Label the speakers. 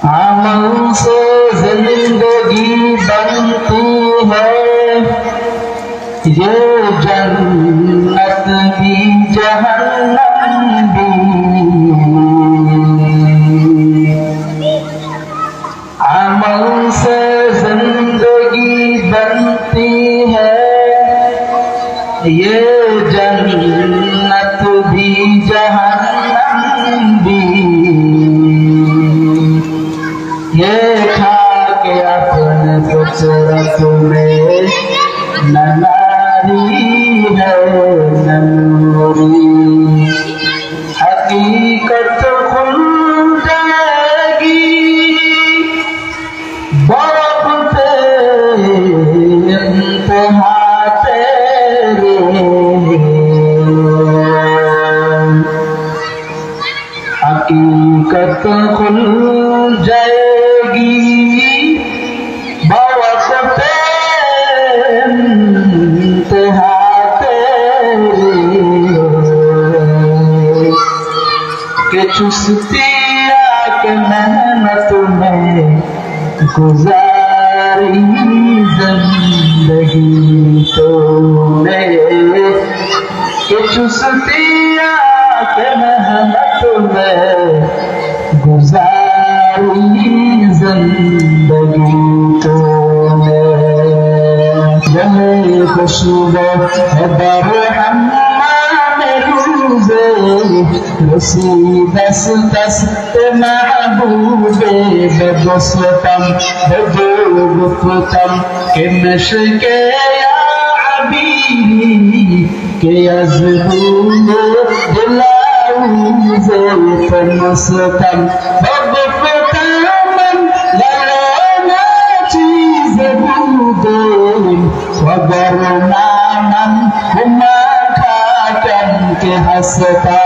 Speaker 1: अमल से जिंदगी बनती है, ये जन्नत भी जहन्नम भी। अमल से जिंदगी बनती है, ये जन्नत भी जहन्नम भी। ये खा के अपने फितरत में न नारी है न नूरी, हकीकत खुल जाएगी बर्फ पे इंतहा तेरे। हकीकत खुल जाएगी बर्फ पे इंतहा तेरे। के चुस्तिया के मेहनत में गुजारी जिंदगी तूने, के चुस्तिया के मेहनत में गुजारी जिंदगी तूने। यह खुशबू है बरहम रसी दस दस्त महबूबे बदस्तम बदुगतम के नशके या अबीरी के अज़बून दिलाऊज़े फनस्तम बदस्तम ललाना चीज़ बूदें वगरनामन हुमा खाकन के हसता।